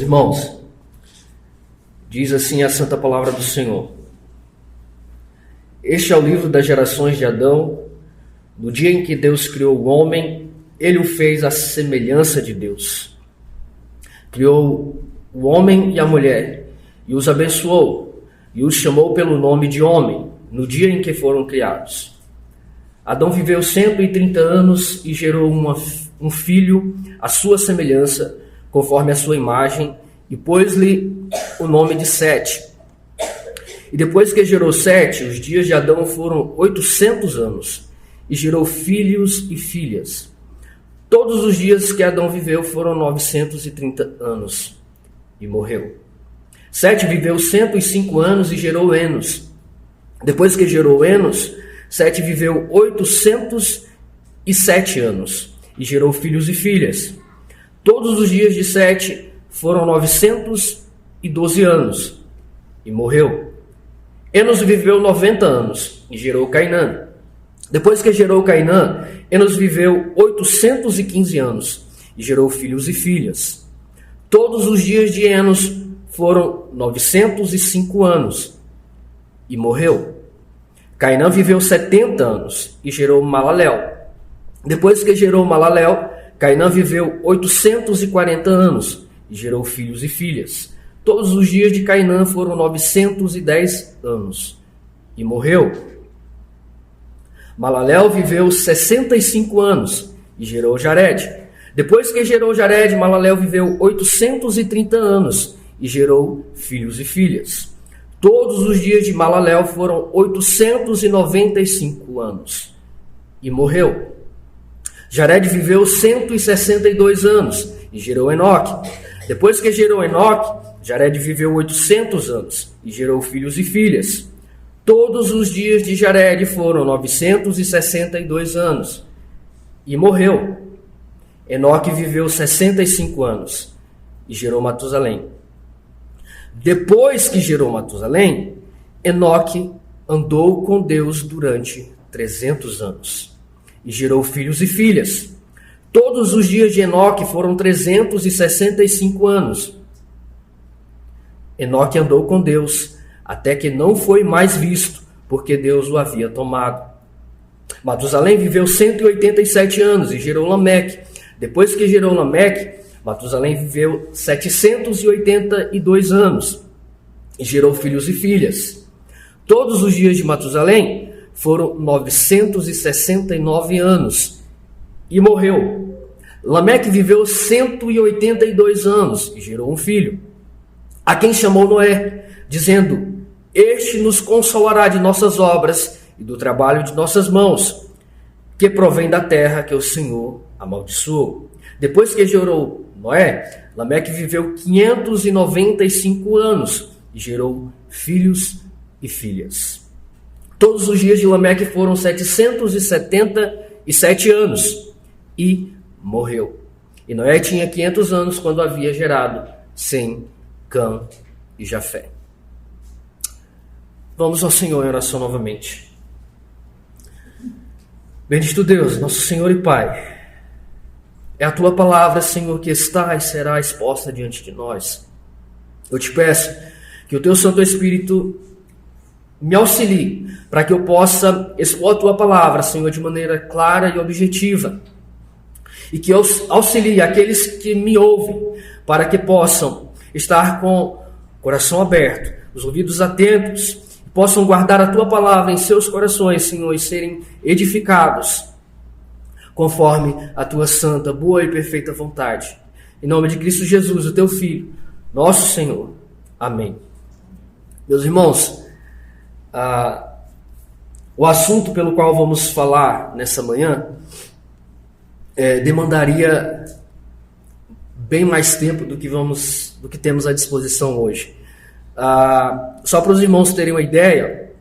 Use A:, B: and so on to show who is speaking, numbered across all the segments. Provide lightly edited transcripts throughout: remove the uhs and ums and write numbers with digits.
A: irmãos, diz assim a santa palavra do Senhor: este é o livro das gerações de Adão. No dia em que Deus criou o homem, ele o fez à semelhança de Deus. Criou o homem e a mulher, e os abençoou, e os chamou pelo nome de homem, no dia em que foram criados. Adão viveu 130 anos e gerou um filho à sua semelhança, conforme a sua imagem, e pôs-lhe o nome de Sete. E depois que gerou Sete, os dias de Adão foram 800 anos, e gerou filhos e filhas. Todos os dias que Adão viveu foram 930 anos, e morreu. Sete viveu 105 anos e gerou Enos. Depois que gerou Enos, Sete viveu 807 anos, e gerou filhos e filhas. Todos os dias de Sete foram 912 anos, e morreu. Enos viveu 90 anos, e gerou Cainã. Depois que gerou Cainã, Enos viveu 815 anos, e gerou filhos e filhas. Todos os dias de Enos foram 905 anos, e morreu. Cainã viveu 70 anos, e gerou Malaléu. Depois que gerou Malaléu, Cainã viveu 840 anos, e gerou filhos e filhas. Todos os dias de Cainã foram 910 anos, e morreu. Malaléu viveu 65 anos, e gerou Jared. Depois que gerou Jared, Malaléu viveu 830 anos, e gerou filhos e filhas. Todos os dias de Malaléu foram 895 anos, e morreu. Jared viveu 162 anos, e gerou Enoque. Depois que gerou Enoque, Jared viveu 800 anos, e gerou filhos e filhas. Todos os dias de Jared foram 962 anos, e morreu. Enoque viveu 65 anos, e gerou Matusalém. Depois que gerou Matusalém, Enoque andou com Deus durante 300 anos, e gerou filhos e filhas. Todos os dias de Enoque foram 365 anos. Enoque andou com Deus até que não foi mais visto, porque Deus o havia tomado. Matusalém viveu 187 anos e gerou Lameque. Depois que gerou Lameque, Matusalém viveu 782 anos e gerou filhos e filhas. Todos os dias de Matusalém foram 969 anos e morreu. Lameque viveu 182 anos e gerou um filho, a quem chamou Noé, dizendo: este nos consolará de nossas obras e do trabalho de nossas mãos, que provém da terra que o Senhor amaldiçoou. Depois que gerou Noé, Lameque viveu 595 anos e gerou filhos e filhas. Todos os dias de Lameque foram 777 anos e morreu. E Noé tinha 500 anos quando havia gerado Sem, Cã e Jafé. Vamos ao Senhor em oração novamente. Bendito Deus, nosso Senhor e Pai, é a Tua palavra, Senhor, que está e será exposta diante de nós. Eu te peço que o Teu Santo Espírito me auxilie para que eu possa expor a Tua palavra, Senhor, de maneira clara e objetiva, e que eu auxilie aqueles que me ouvem para que possam estar com o coração aberto, os ouvidos atentos, possam guardar a Tua palavra em seus corações, Senhor, e serem edificados conforme a Tua santa, boa e perfeita vontade. Em nome de Cristo Jesus, o Teu Filho, nosso Senhor. Amém. Meus irmãos, o assunto pelo qual vamos falar nessa manhã demandaria bem mais tempo do que temos à disposição hoje. Só para os irmãos terem uma ideia,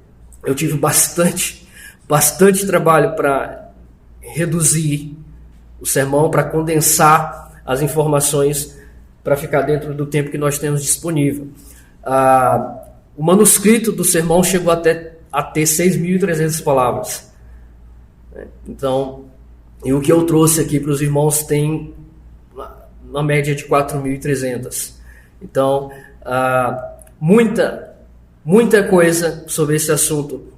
A: eu tive bastante trabalho para reduzir o sermão, para condensar as informações, para ficar dentro do tempo que nós temos disponível. O manuscrito do sermão chegou a ter 6.300 palavras. Então, e o que eu trouxe aqui para os irmãos tem uma média de 4.300. Então, muita coisa sobre esse assunto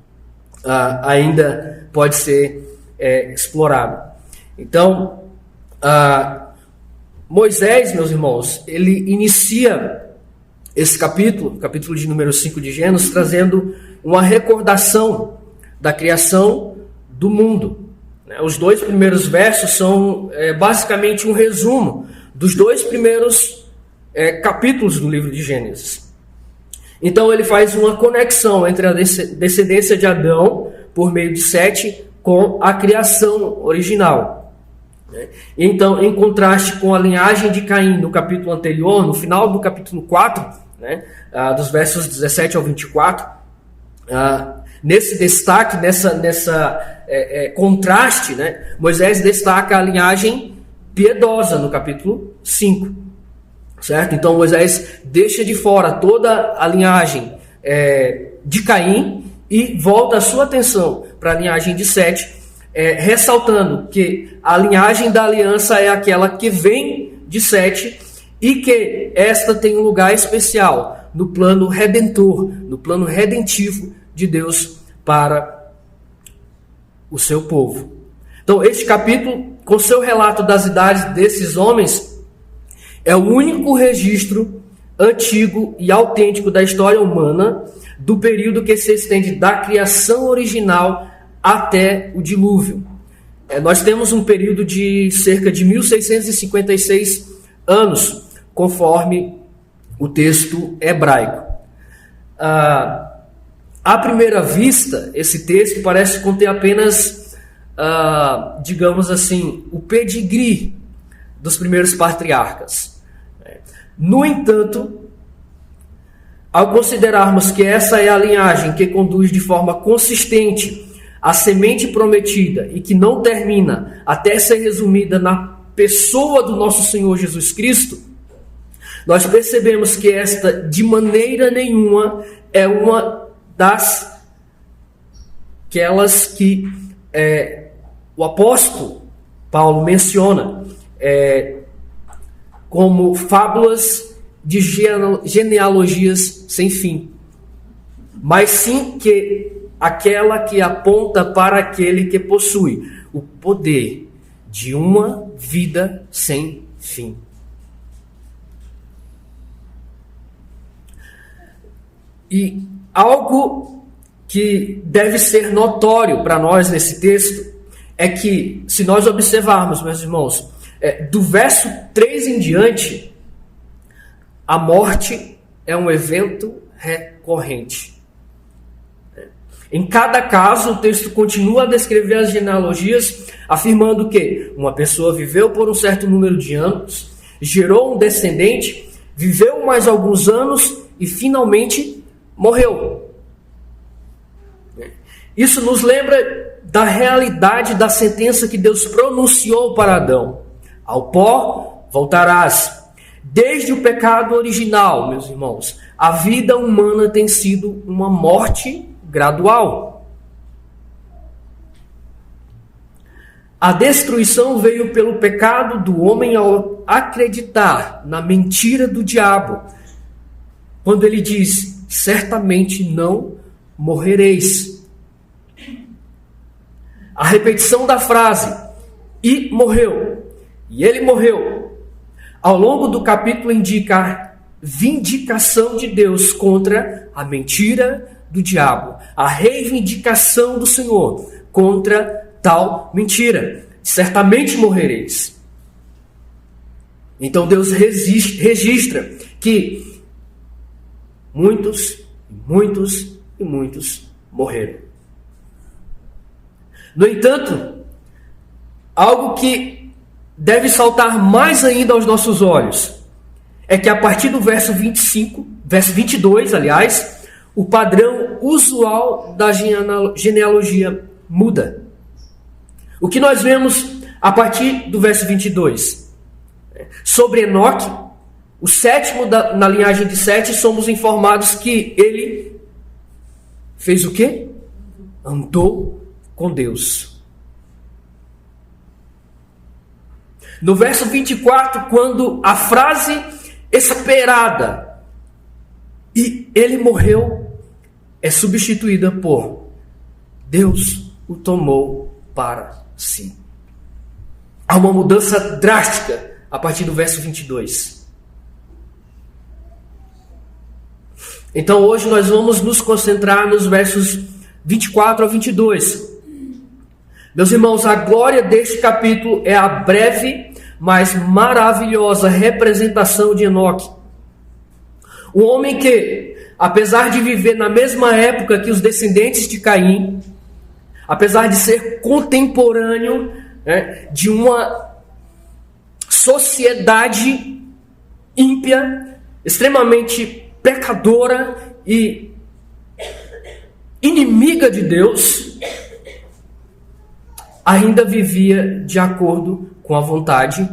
A: ainda pode ser explorado. Então, Moisés, meus irmãos, ele inicia esse capítulo de número 5 de Gênesis, trazendo uma recordação da criação do mundo. Os 2 primeiros versos são basicamente um resumo dos 2 primeiros capítulos do livro de Gênesis. Então ele faz uma conexão entre a descendência de Adão, por meio de Sete, com a criação original. Então, em contraste com a linhagem de Caim no capítulo anterior, no final do capítulo 4, dos versos 17 ao 24, nesse destaque, nessa contraste, Moisés destaca a linhagem piedosa no capítulo 5, certo? Então Moisés deixa de fora toda a linhagem de Caim e volta a sua atenção para a linhagem de Sete, ressaltando que a linhagem da aliança é aquela que vem de Sete e que esta tem um lugar especial no plano redentor, no plano redentivo de Deus para o seu povo. Então, este capítulo, com seu relato das idades desses homens, é o único registro antigo e autêntico da história humana do período que se estende da criação original até o dilúvio. Nós temos um período de cerca de 1656 anos, conforme o texto hebraico. À primeira vista, esse texto parece conter apenas, digamos assim, o pedigree dos primeiros patriarcas. No entanto, ao considerarmos que essa é a linhagem que conduz de forma consistente a semente prometida e que não termina até ser resumida na pessoa do nosso Senhor Jesus Cristo, nós percebemos que esta, de maneira nenhuma, é uma das aquelas que o apóstolo Paulo menciona como fábulas de genealogias sem fim, mas sim que aquela que aponta para aquele que possui o poder de uma vida sem fim. E algo que deve ser notório para nós nesse texto é que, se nós observarmos, meus irmãos, do verso 3 em diante, a morte é um evento recorrente. Em cada caso, o texto continua a descrever as genealogias, afirmando que uma pessoa viveu por um certo número de anos, gerou um descendente, viveu mais alguns anos e finalmente morreu. Isso nos lembra da realidade da sentença que Deus pronunciou para Adão. Ao pó voltarás. Desde o pecado original, meus irmãos, a vida humana tem sido uma morte gradual. A destruição veio pelo pecado do homem ao acreditar na mentira do diabo, quando ele diz: certamente não morrereis. A repetição da frase "e morreu", e ele morreu, ao longo do capítulo indica a vindicação de Deus contra a mentira do diabo, a reivindicação do Senhor contra tal mentira. Certamente morrereis. Então Deus registra que muitos morreram. No entanto, algo que deve saltar mais ainda aos nossos olhos é que a partir do verso 22, aliás, o padrão usual da genealogia muda. O que nós vemos a partir do verso 22? Sobre Enoque, o sétimo na linhagem de Sete, somos informados que ele fez o quê? Andou com Deus. No verso 24, quando a frase esperada, e ele morreu, é substituída por Deus o tomou para si. Há uma mudança drástica a partir do verso 22. Então hoje nós vamos nos concentrar nos versos 24 a 22. Meus irmãos, a glória deste capítulo é a breve, mas maravilhosa representação de Enoque. Um homem que, apesar de viver na mesma época que os descendentes de Caim, apesar de ser contemporâneo, de uma sociedade ímpia, extremamente pecadora e inimiga de Deus, ainda vivia de acordo com a vontade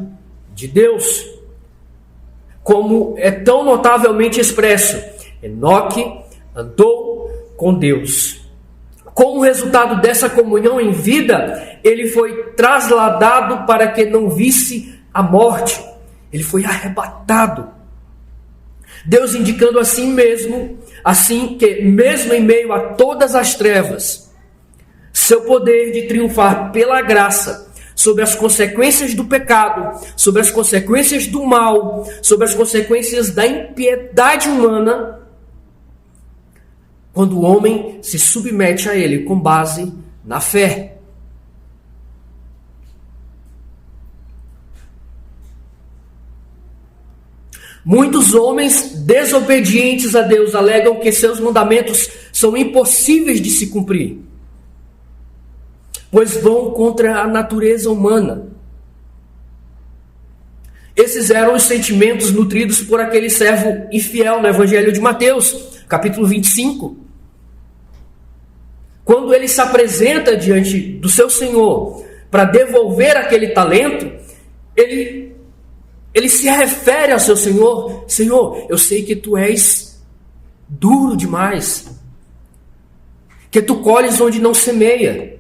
A: de Deus. Como é tão notavelmente expresso, Enoque andou com Deus. Como resultado dessa comunhão em vida, ele foi trasladado para que não visse a morte. Ele foi arrebatado. Deus indicando assim mesmo, assim que mesmo em meio a todas as trevas, seu poder de triunfar pela graça sobre as consequências do pecado, sobre as consequências do mal, sobre as consequências da impiedade humana, quando o homem se submete a ele com base na fé. Muitos homens desobedientes a Deus alegam que seus mandamentos são impossíveis de se cumprir, pois vão contra a natureza humana. Esses eram os sentimentos nutridos por aquele servo infiel no Evangelho de Mateus, capítulo 25. Quando ele se apresenta diante do seu Senhor para devolver aquele talento, ele se refere ao seu Senhor: Senhor, eu sei que tu és duro demais, que tu colhes onde não semeia.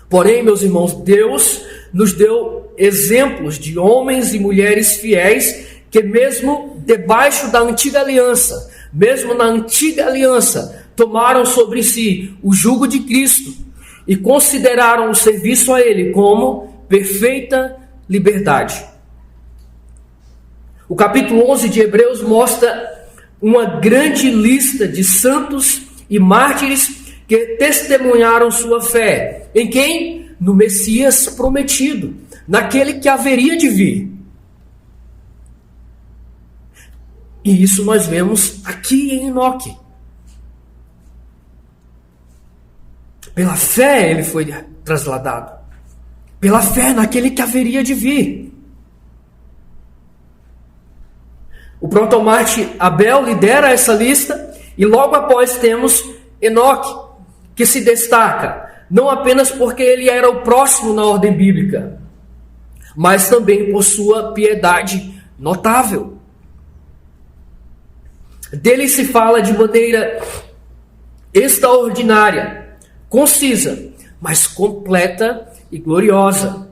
A: Porém, meus irmãos, Deus nos deu exemplos de homens e mulheres fiéis que mesmo debaixo da antiga aliança, mesmo na antiga aliança, tomaram sobre si o jugo de Cristo e consideraram o serviço a Ele como perfeita liberdade. O capítulo 11 de Hebreus mostra uma grande lista de santos e mártires que testemunharam sua fé. Em quem? No Messias prometido, naquele que haveria de vir. E isso nós vemos aqui em Enoque. Pela fé ele foi trasladado. Pela fé naquele que haveria de vir. O protomarte Abel lidera essa lista e logo após temos Enoque, que se destaca não apenas porque ele era o próximo na ordem bíblica, mas também por sua piedade notável. Dele se fala de maneira extraordinária, concisa, mas completa e gloriosa.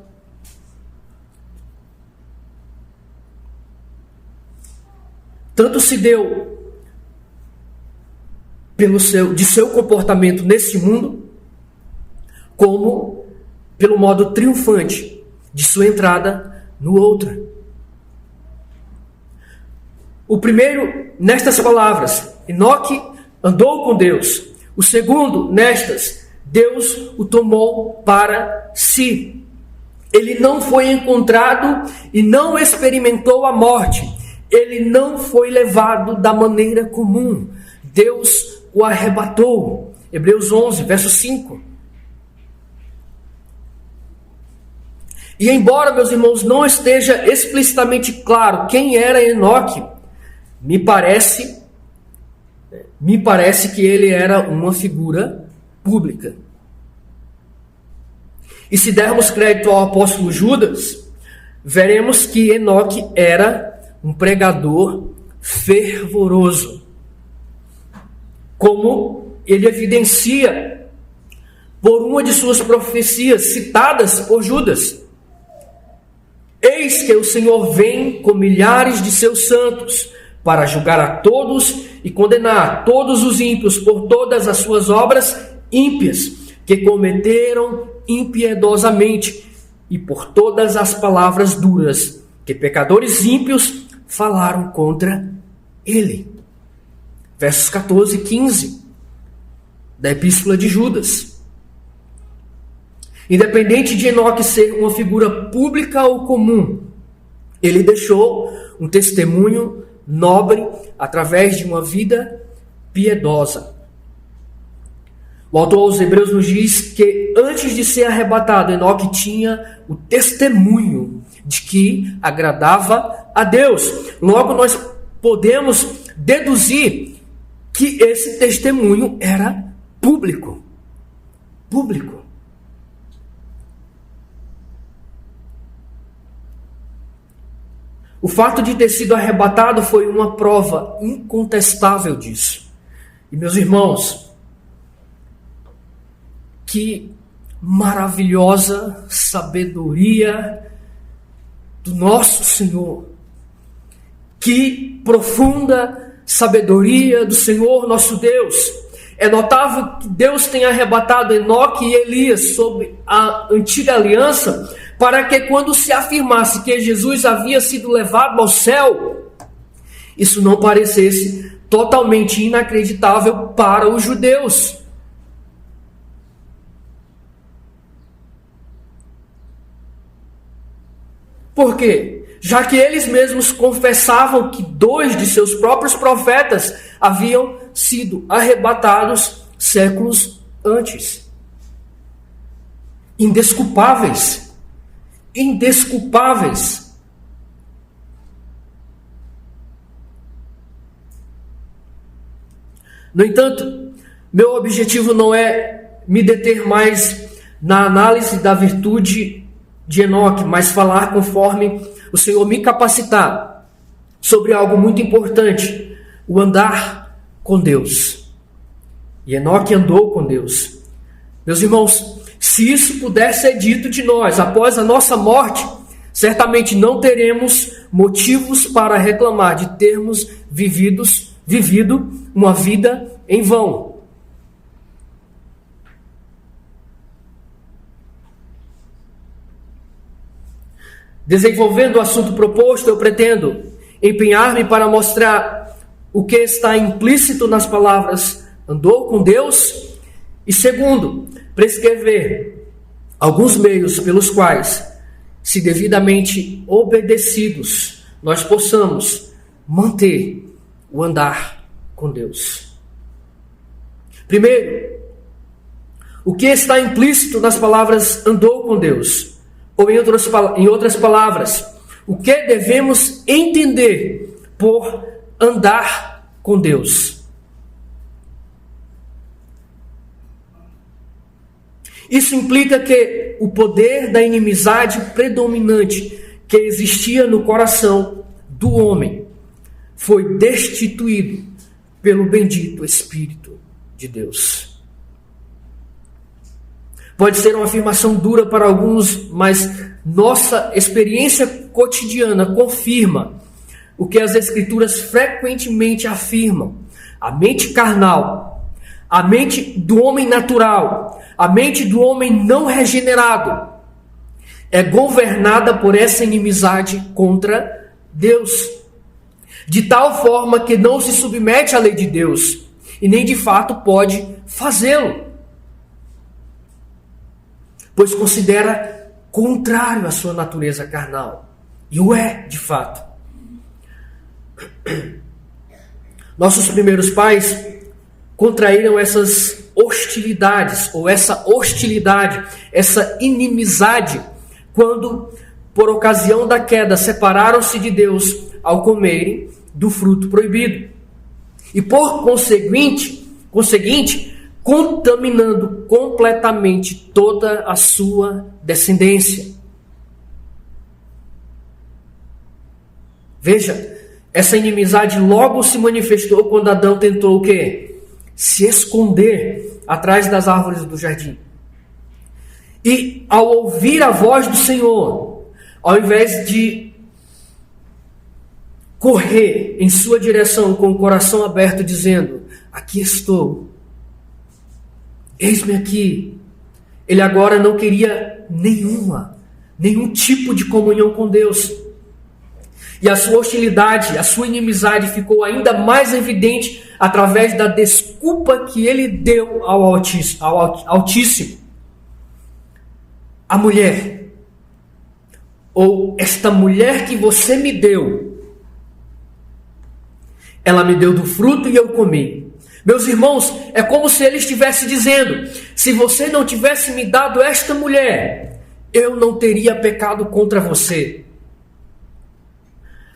A: Tanto se deu de seu comportamento nesse mundo, como pelo modo triunfante de sua entrada no outro. O primeiro, nestas palavras, Enoque andou com Deus. O segundo, nestas, Deus o tomou para si. Ele não foi encontrado e não experimentou a morte. Ele não foi levado da maneira comum. Deus o arrebatou. Hebreus 11, verso 5. E embora, meus irmãos, não esteja explicitamente claro quem era Enoque, me parece que ele era uma figura pública. E se dermos crédito ao apóstolo Judas, veremos que Enoque era um pregador fervoroso, como ele evidencia por uma de suas profecias citadas por Judas. Eis que o Senhor vem com milhares de seus santos para julgar a todos e condenar todos os ímpios por todas as suas obras ímpias que cometeram impiedosamente e por todas as palavras duras que pecadores ímpios falaram contra ele. Versos 14 e 15 da Epístola de Judas. Independente de Enoque ser uma figura pública ou comum, ele deixou um testemunho nobre através de uma vida piedosa. O autor aos Hebreus nos diz que antes de ser arrebatado, Enoque tinha o testemunho de que agradava a Deus. Logo, nós podemos deduzir que esse testemunho era público. Público. O fato de ter sido arrebatado foi uma prova incontestável disso. E, meus irmãos, que maravilhosa sabedoria do nosso Senhor. Que profunda sabedoria do Senhor nosso Deus. É notável que Deus tenha arrebatado Enoque e Elias sob a antiga aliança, para que quando se afirmasse que Jesus havia sido levado ao céu, isso não parecesse totalmente inacreditável para os judeus. Por quê? Já que eles mesmos confessavam que 2 de seus próprios profetas haviam sido arrebatados séculos antes. Indesculpáveis. Indesculpáveis. No entanto, meu objetivo não é me deter mais na análise da virtude de Enoque, mas falar conforme o Senhor me capacitar sobre algo muito importante, o andar com Deus. E Enoque andou com Deus. Meus irmãos, se isso puder ser dito de nós após a nossa morte, certamente não teremos motivos para reclamar de termos vivido uma vida em vão. Desenvolvendo o assunto proposto, eu pretendo empenhar-me para mostrar o que está implícito nas palavras andou com Deus e, segundo, prescrever alguns meios pelos quais, se devidamente obedecidos, nós possamos manter o andar com Deus. Primeiro, o que está implícito nas palavras andou com Deus? Ou em outras palavras, o que devemos entender por andar com Deus? Isso implica que o poder da inimizade predominante que existia no coração do homem foi destituído pelo bendito Espírito de Deus. Pode ser uma afirmação dura para alguns, mas nossa experiência cotidiana confirma o que as Escrituras frequentemente afirmam. A mente carnal, a mente do homem natural, a mente do homem não regenerado é governada por essa inimizade contra Deus, de tal forma que não se submete à lei de Deus e nem de fato pode fazê-lo, pois considera contrário à sua natureza carnal. E o é, de fato. Nossos primeiros pais contraíram essas hostilidades, ou essa hostilidade, essa inimizade, quando, por ocasião da queda, separaram-se de Deus ao comerem do fruto proibido. E por conseguinte, contaminando completamente toda a sua descendência. Veja, essa inimizade logo se manifestou quando Adão tentou o quê? Se esconder atrás das árvores do jardim. E ao ouvir a voz do Senhor, ao invés de correr em sua direção com o coração aberto, dizendo: aqui estou, eis-me aqui. Ele agora não queria nenhum tipo de comunhão com Deus. E a sua hostilidade, a sua inimizade ficou ainda mais evidente através da desculpa que ele deu ao Altíssimo. A mulher, ou esta mulher que você me deu, ela me deu do fruto e eu comi. Meus irmãos, é como se ele estivesse dizendo: se você não tivesse me dado esta mulher, eu não teria pecado contra você.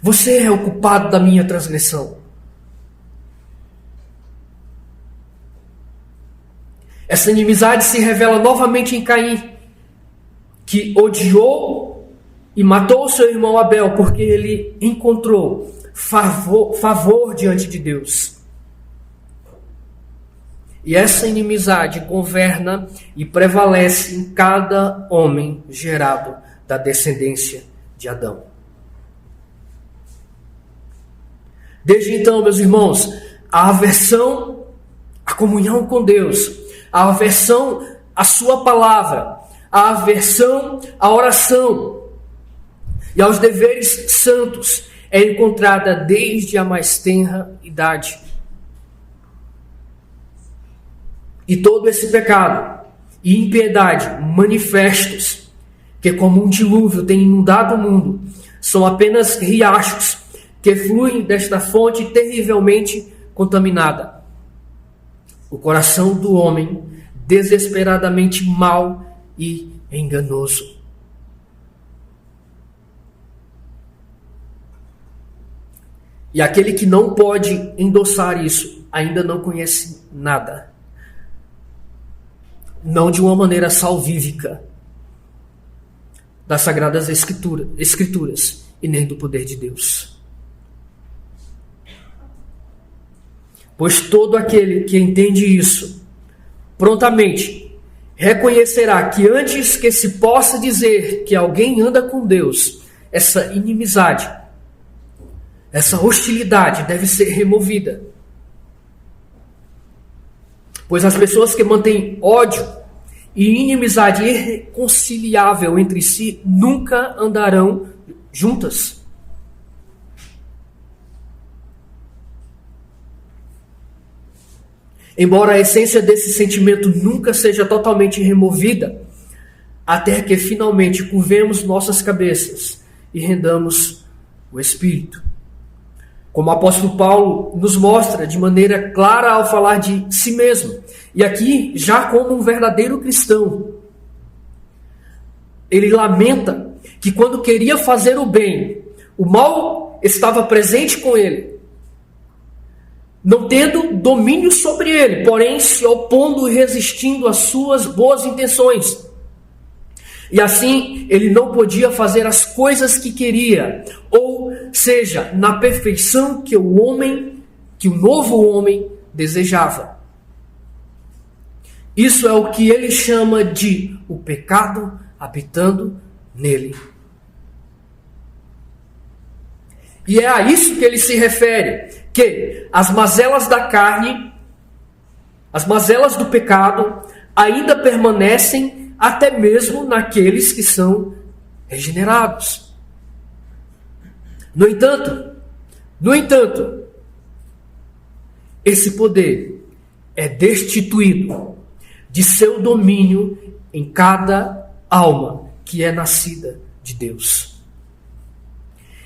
A: Você é o culpado da minha transgressão. Essa inimizade se revela novamente em Caim, que odiou e matou seu irmão Abel, porque ele encontrou favor diante de Deus. E essa inimizade governa e prevalece em cada homem gerado da descendência de Adão. Desde então, meus irmãos, a aversão à comunhão com Deus, a aversão à sua palavra, a aversão à oração e aos deveres santos é encontrada desde a mais tenra idade. E todo esse pecado e impiedade manifestos, que como um dilúvio tem inundado o mundo, são apenas riachos que fluem desta fonte terrivelmente contaminada. O coração do homem desesperadamente mau e enganoso. E aquele que não pode endossar isso ainda não conhece nada. Não de uma maneira salvífica das Sagradas Escrituras e nem do poder de Deus. Pois todo aquele que entende isso, prontamente reconhecerá que antes que se possa dizer que alguém anda com Deus, essa inimizade, essa hostilidade deve ser removida. Pois as pessoas que mantêm ódio e inimizade irreconciliável entre si nunca andarão juntas. Embora a essência desse sentimento nunca seja totalmente removida, até que finalmente curvemos nossas cabeças e rendamos o Espírito. Como o apóstolo Paulo nos mostra de maneira clara ao falar de si mesmo, e aqui já como um verdadeiro cristão. Ele lamenta que quando queria fazer o bem, o mal estava presente com ele, não tendo domínio sobre ele, porém se opondo e resistindo às suas boas intenções. E assim ele não podia fazer as coisas que queria, ou seja, na perfeição que o novo homem desejava. Isso é o que ele chama de o pecado habitando nele. E é a isso que ele se refere, que as mazelas da carne, as mazelas do pecado, ainda permanecem até mesmo naqueles que são regenerados. No entanto, esse poder é destituído de seu domínio em cada alma que é nascida de Deus.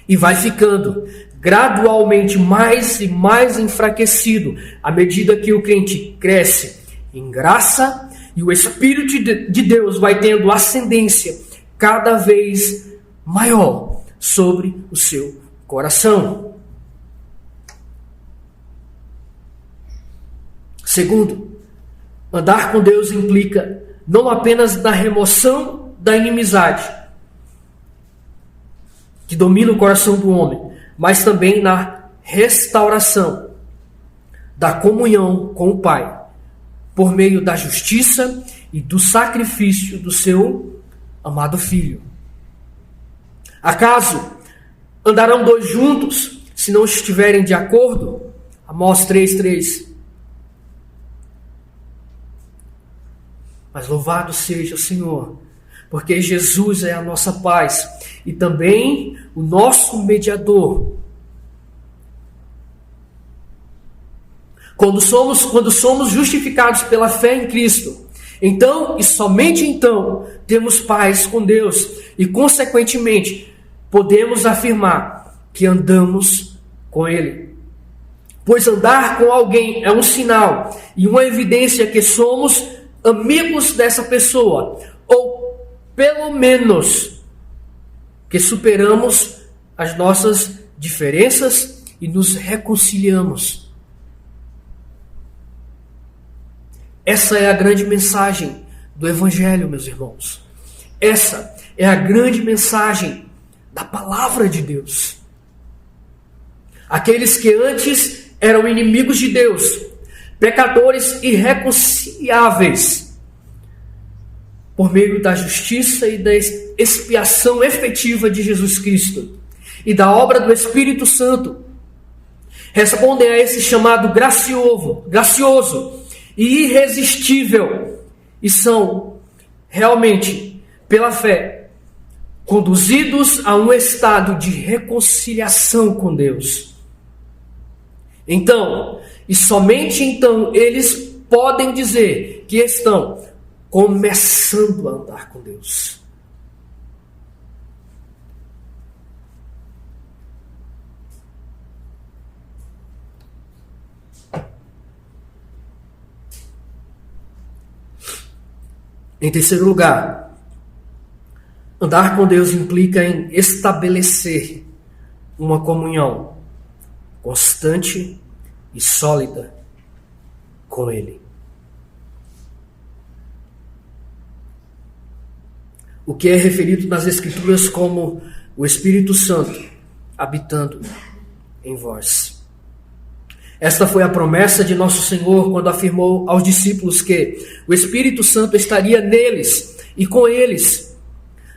A: E vai ficando gradualmente mais e mais enfraquecido à medida que o crente cresce em graça e o Espírito de Deus vai tendo ascendência cada vez maior sobre o seu coração. Segundo, andar com Deus implica não apenas na remoção da inimizade que domina o coração do homem, mas também na restauração da comunhão com o Pai, por meio da justiça e do sacrifício do seu amado Filho. Acaso andarão dois juntos se não estiverem de acordo? Amós 3:3. Mas louvado seja o Senhor, porque Jesus é a nossa paz e também o nosso mediador. Quando somos justificados pela fé em Cristo, então e somente então temos paz com Deus e, consequentemente, podemos afirmar que andamos com Ele. Pois andar com alguém é um sinal e uma evidência que somos amigos dessa pessoa, ou pelo menos que superamos as nossas diferenças e nos reconciliamos. Essa é a grande mensagem do Evangelho, meus irmãos. Essa é a grande mensagem da palavra de Deus. Aqueles que antes eram inimigos de Deus, pecadores irreconciliáveis, por meio da justiça e da expiação efetiva de Jesus Cristo e da obra do Espírito Santo, respondem a esse chamado gracioso e irresistível e são realmente, pela fé, conduzidos a um estado de reconciliação com Deus. Então, e somente então, eles podem dizer que estão começando a andar com Deus. Em terceiro lugar, andar com Deus implica em estabelecer uma comunhão constante e sólida com Ele. O que é referido nas Escrituras como o Espírito Santo habitando em vós. Esta foi a promessa de nosso Senhor quando afirmou aos discípulos que o Espírito Santo estaria neles e com eles,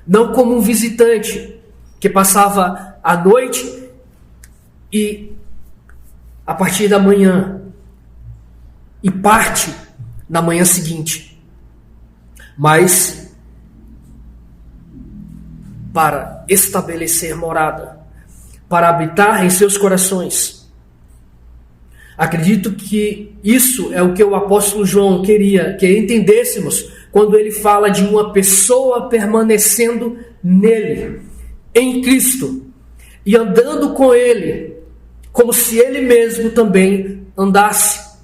A: não como um visitante que passava a noite e a partir da manhã e parte na manhã seguinte, mas para estabelecer morada, para habitar em seus corações. Acredito que isso é o que o apóstolo João queria que entendêssemos quando ele fala de uma pessoa permanecendo nele, em Cristo, e andando com ele, como se ele mesmo também andasse.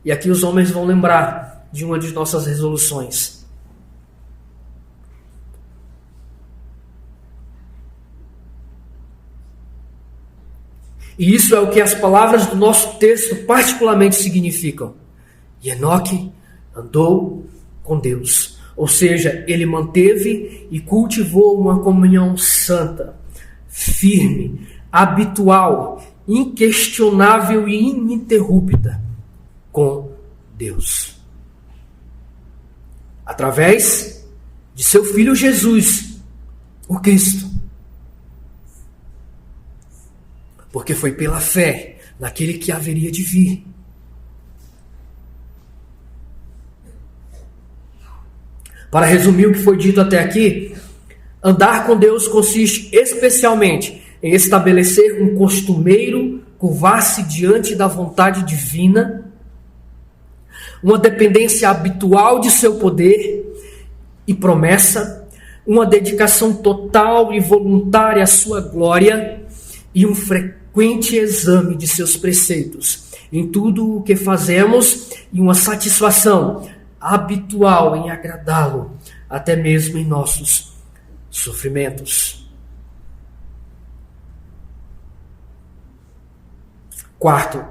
A: E aqui os homens vão lembrar de uma de nossas resoluções. E isso é o que as palavras do nosso texto particularmente significam. E Enoque andou com Deus. Ou seja, ele manteve e cultivou uma comunhão santa, firme, habitual, inquestionável e ininterrupta com Deus. Através de seu Filho Jesus, o Cristo. Porque foi pela fé naquele que haveria de vir. Para resumir o que foi dito até aqui, andar com Deus consiste especialmente em estabelecer um costumeiro curvar-se diante da vontade divina, uma dependência habitual de seu poder e promessa, uma dedicação total e voluntária à sua glória e um frequente exame de seus preceitos em tudo o que fazemos e uma satisfação habitual em agradá-lo, até mesmo em nossos sofrimentos. Quarto,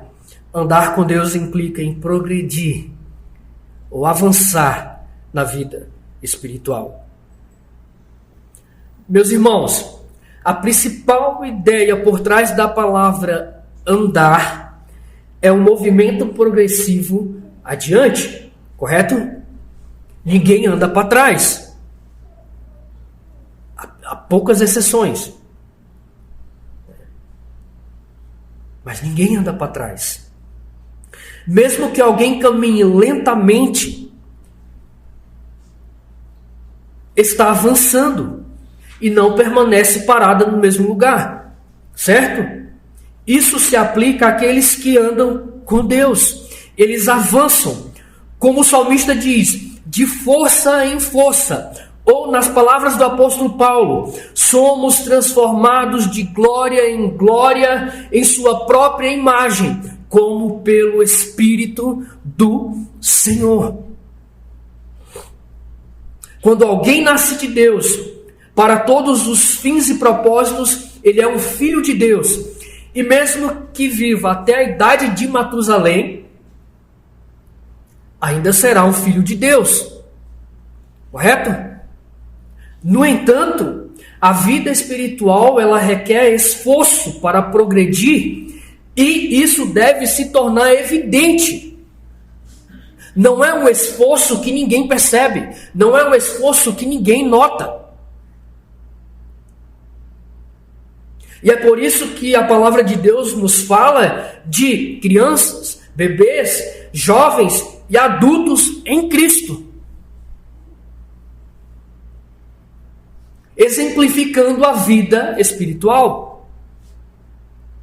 A: andar com Deus implica em progredir ou avançar na vida espiritual. Meus irmãos, a principal ideia por trás da palavra andar é um movimento progressivo adiante, correto? Ninguém anda para trás. Há poucas exceções. mas ninguém anda para trás. Mesmo que alguém caminhe lentamente, está avançando e não permanece parada no mesmo lugar, certo? Isso se aplica àqueles que andam com Deus. Eles avançam, como o salmista diz, de força em força. Ou, nas palavras do apóstolo Paulo, somos transformados de glória em glória em sua própria imagem, como pelo Espírito do Senhor. Quando alguém nasce de Deus, para todos os fins e propósitos, ele é um filho de Deus. E mesmo que viva até a idade de Matusalém, ainda será um filho de Deus. Correto? No entanto, a vida espiritual, ela requer esforço para progredir, e isso deve se tornar evidente. Não é um esforço que ninguém percebe, não é um esforço que ninguém nota. E é por isso que a palavra de Deus nos fala de crianças, bebês, jovens e adultos em Cristo, exemplificando a vida espiritual,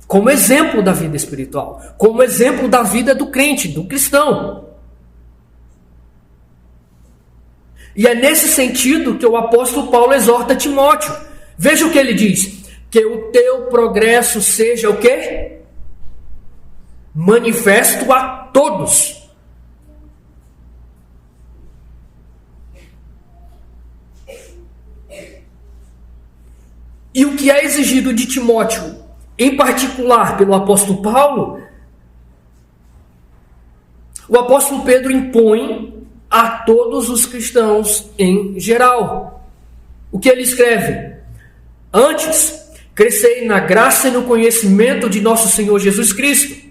A: como exemplo da vida espiritual, como exemplo da vida do crente, do cristão. E é nesse sentido que o apóstolo Paulo exorta Timóteo. Veja o que ele diz: que o teu progresso seja o quê? Manifesto a todos. E o que é exigido de Timóteo, em particular pelo apóstolo Paulo, o apóstolo Pedro impõe a todos os cristãos em geral. O que ele escreve? Antes, crescei na graça e no conhecimento de nosso Senhor Jesus Cristo.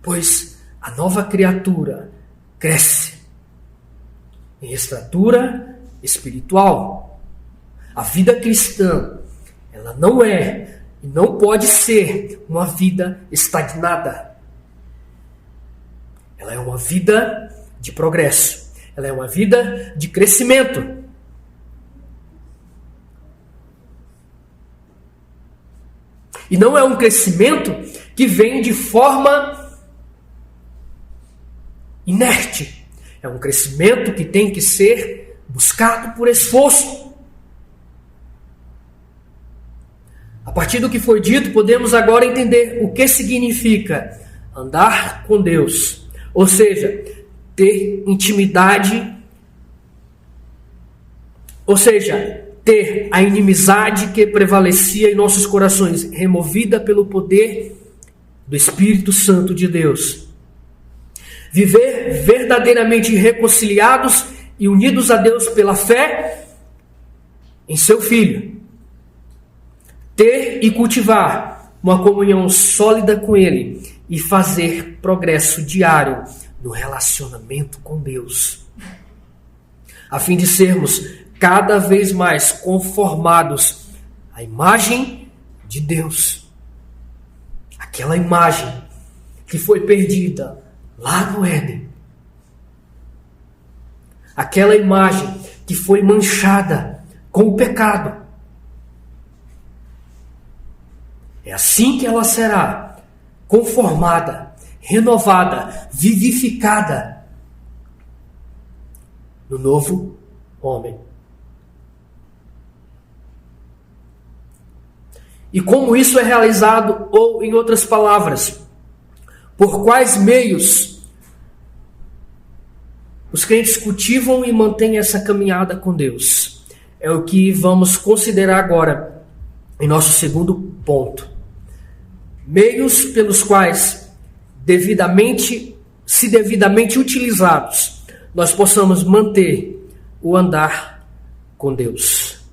A: Pois a nova criatura cresce em estatura espiritual. A vida cristã, ela não é e não pode ser uma vida estagnada. Ela é uma vida de progresso. Ela é uma vida de crescimento. E não é um crescimento que vem de forma inerte. É um crescimento que tem que ser buscado por esforço. A partir do que foi dito, podemos agora entender o que significa andar com Deus. Ou seja, ter intimidade, ou seja, ter a inimizade que prevalecia em nossos corações, removida pelo poder do Espírito Santo de Deus. Viver verdadeiramente reconciliados e unidos a Deus pela fé em seu Filho. Ter e cultivar uma comunhão sólida com Ele e fazer progresso diário no relacionamento com Deus, a fim de sermos cada vez mais conformados à imagem de Deus. Aquela imagem que foi perdida lá no Éden. Aquela imagem que foi manchada com o pecado. É assim que ela será conformada, renovada, vivificada no novo homem. E como isso é realizado, ou em outras palavras, por quais meios os crentes cultivam e mantêm essa caminhada com Deus? É o que vamos considerar agora em nosso segundo ponto. Meios pelos quais, devidamente utilizados, nós possamos manter o andar com Deus.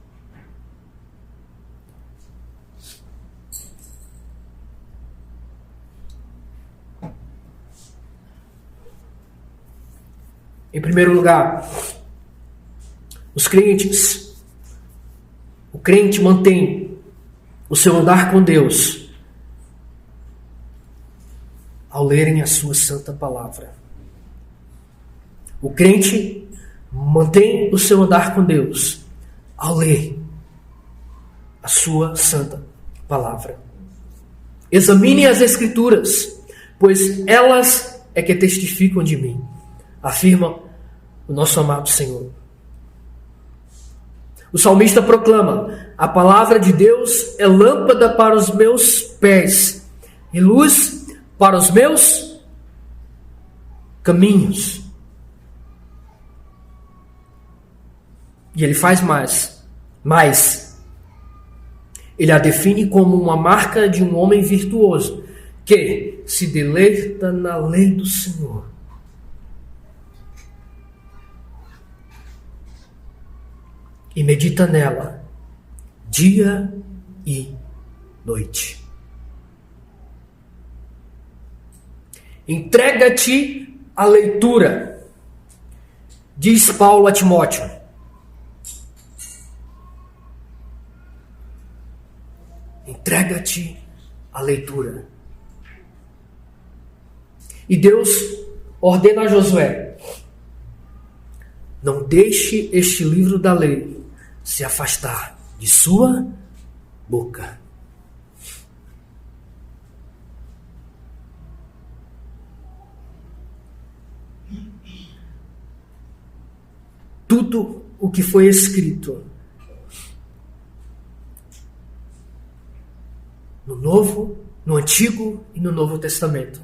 A: Em primeiro lugar, o crente mantém o seu andar com Deus ao lerem a sua santa palavra. O crente mantém o seu andar com Deus ao ler a sua santa palavra. Examine as Escrituras, pois elas é que testificam de mim, afirma o nosso amado Senhor. O salmista proclama: a palavra de Deus é lâmpada para os meus pés e luz para os meus caminhos. E ele faz mais. Ele a define como uma marca de um homem virtuoso, que se deleita na lei do Senhor. E medita nela, dia e noite. Entrega-te à leitura, diz Paulo a Timóteo. Entrega-te à leitura. E Deus ordena a Josué: não deixe este livro da lei se afastar de sua boca. Tudo o que foi escrito no Antigo e no Novo Testamento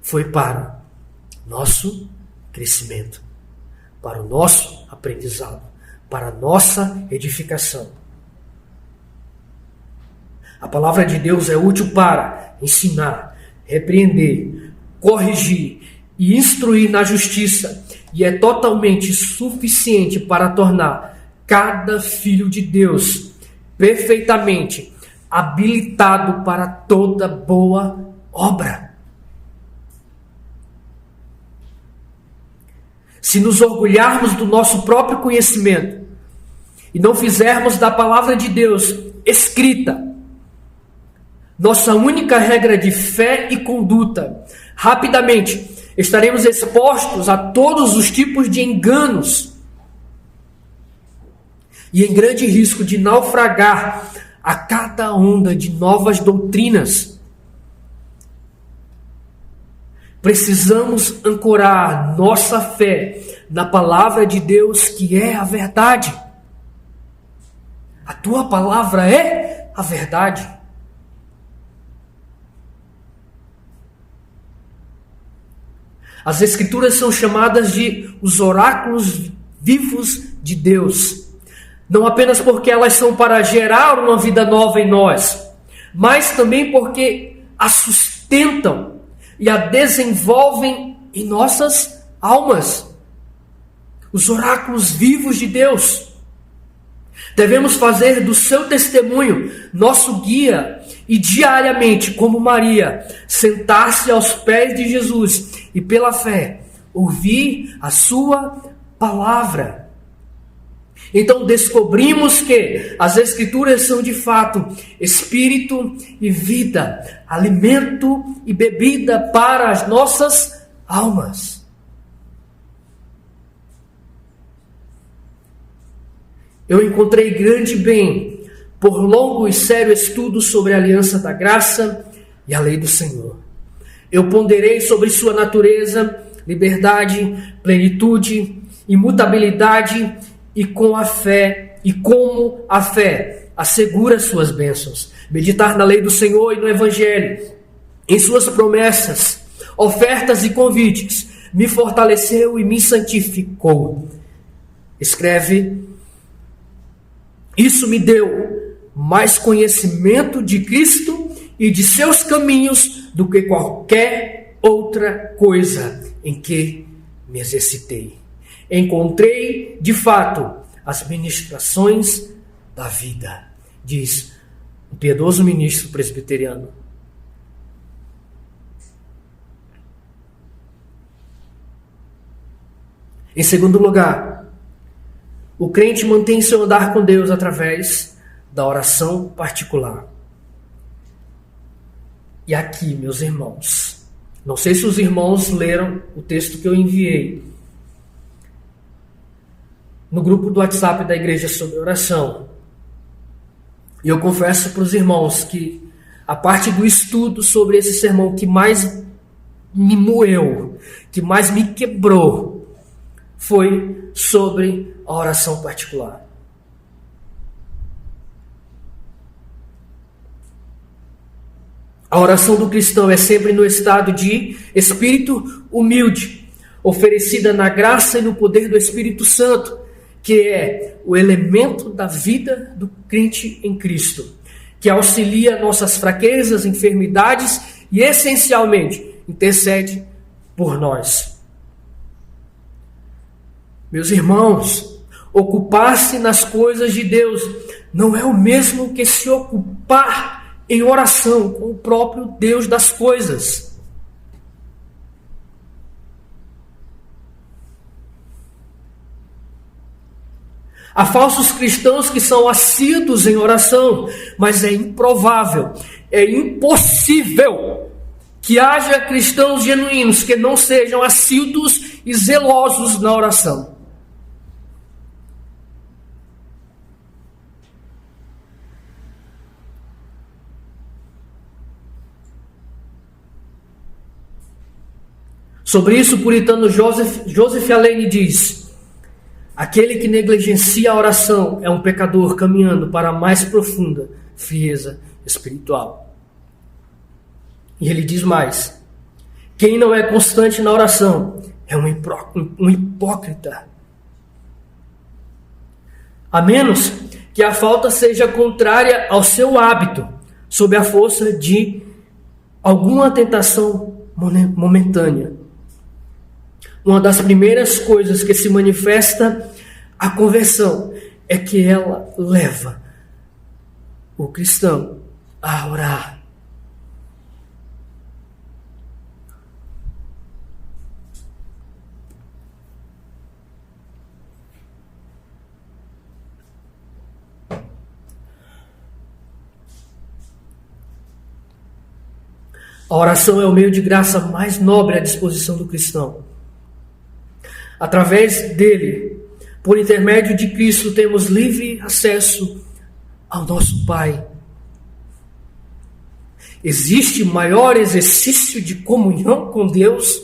A: foi para nosso crescimento, para o nosso aprendizado, para a nossa edificação. A palavra de Deus é útil para ensinar, repreender, corrigir e instruir na justiça, e é totalmente suficiente para tornar cada filho de Deus perfeitamente habilitado para toda boa obra. Se nos orgulharmos do nosso próprio conhecimento e não fizermos da palavra de Deus escrita nossa única regra de fé e conduta, rapidamente estaremos expostos a todos os tipos de enganos e em grande risco de naufragar a cada onda de novas doutrinas. Precisamos ancorar nossa fé na palavra de Deus, que é a verdade. A tua palavra é a verdade. As Escrituras são chamadas de os oráculos vivos de Deus. Não apenas porque elas são para gerar uma vida nova em nós, mas também porque a sustentam e a desenvolvem em nossas almas. Os oráculos vivos de Deus. Devemos fazer do seu testemunho nosso guia e diariamente, como Maria, sentar-se aos pés de Jesus e pela fé ouvir a sua palavra. Então descobrimos que as Escrituras são de fato espírito e vida, alimento e bebida para as nossas almas. Eu encontrei grande bem por longo e sério estudo sobre a aliança da graça e a lei do Senhor. Eu ponderei sobre sua natureza, liberdade, plenitude, imutabilidade e com a fé, e como a fé assegura suas bênçãos. Meditar na lei do Senhor e no Evangelho, em suas promessas, ofertas e convites, me fortaleceu e me santificou. Escreve: isso me deu mais conhecimento de Cristo e de seus caminhos do que qualquer outra coisa em que me exercitei. Encontrei, de fato, as ministrações da vida, diz o piedoso ministro presbiteriano. Em segundo lugar, o crente mantém seu andar com Deus através da oração particular. E aqui, meus irmãos, não sei se os irmãos leram o texto que eu enviei no grupo do WhatsApp da igreja sobre oração. E eu confesso para os irmãos que a parte do estudo sobre esse sermão que mais me moeu, que mais me quebrou, foi sobre a oração particular. A oração do cristão é sempre no estado de espírito humilde, oferecida na graça e no poder do Espírito Santo, que é o elemento da vida do crente em Cristo, que auxilia nossas fraquezas, enfermidades e, essencialmente, intercede por nós. Meus irmãos, ocupar-se nas coisas de Deus não é o mesmo que se ocupar em oração com o próprio Deus das coisas. Há falsos cristãos que são assíduos em oração, mas é improvável, é impossível que haja cristãos genuínos que não sejam assíduos e zelosos na oração. Sobre isso, o puritano Joseph Alleine diz: aquele que negligencia a oração é um pecador caminhando para a mais profunda frieza espiritual. E ele diz mais: quem não é constante na oração é um hipócrita. A menos que a falta seja contrária ao seu hábito, sob a força de alguma tentação momentânea. Uma das primeiras coisas que se manifesta a conversão é que ela leva o cristão a orar. A oração é o meio de graça mais nobre à disposição do cristão. Através dele, por intermédio de Cristo, temos livre acesso ao nosso Pai. Existe maior exercício de comunhão com Deus?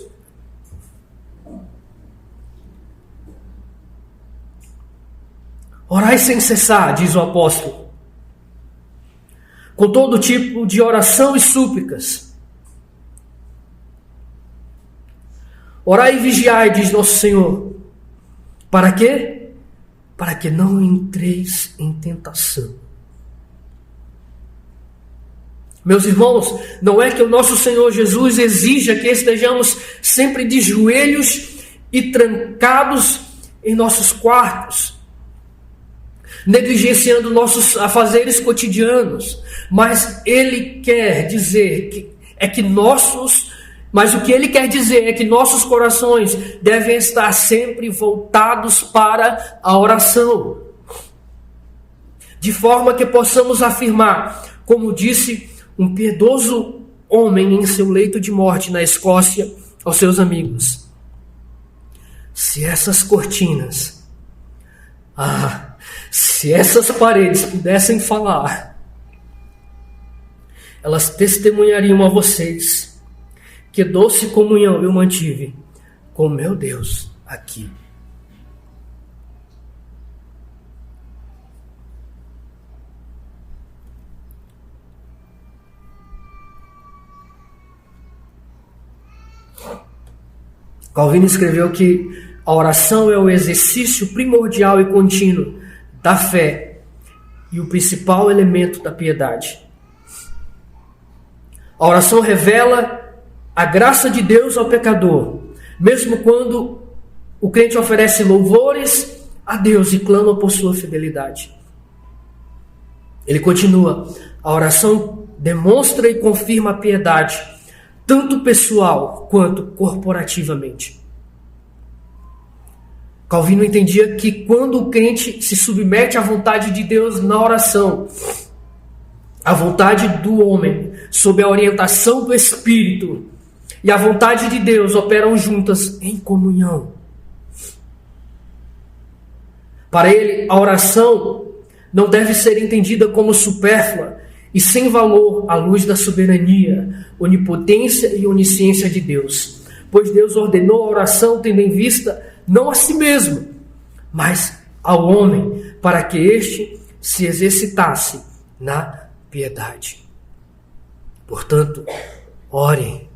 A: Orai sem cessar, diz o apóstolo, com todo tipo de oração e súplicas. Orai e vigiai, diz nosso Senhor. Para quê? Para que não entreis em tentação. Meus irmãos, não é que o nosso Senhor Jesus exija que estejamos sempre de joelhos e trancados em nossos quartos, negligenciando nossos afazeres cotidianos, mas Ele quer dizer Mas o que ele quer dizer é que nossos corações devem estar sempre voltados para a oração, de forma que possamos afirmar, como disse um piedoso homem em seu leito de morte na Escócia aos seus amigos: se essas cortinas, se essas paredes pudessem falar, elas testemunhariam a vocês que doce comunhão eu mantive com meu Deus aqui. Calvino escreveu que a oração é o exercício primordial e contínuo da fé e o principal elemento da piedade. A oração revela a graça de Deus ao pecador, mesmo quando o crente oferece louvores a Deus e clama por sua fidelidade. Ele continua: a oração demonstra e confirma a piedade, tanto pessoal quanto corporativamente. Calvino entendia que quando o crente se submete à vontade de Deus na oração, a vontade do homem, sob a orientação do Espírito, e a vontade de Deus operam juntas em comunhão. Para ele, a oração não deve ser entendida como supérflua e sem valor à luz da soberania, onipotência e onisciência de Deus, pois Deus ordenou a oração tendo em vista não a si mesmo, mas ao homem, para que este se exercitasse na piedade. Portanto, orem.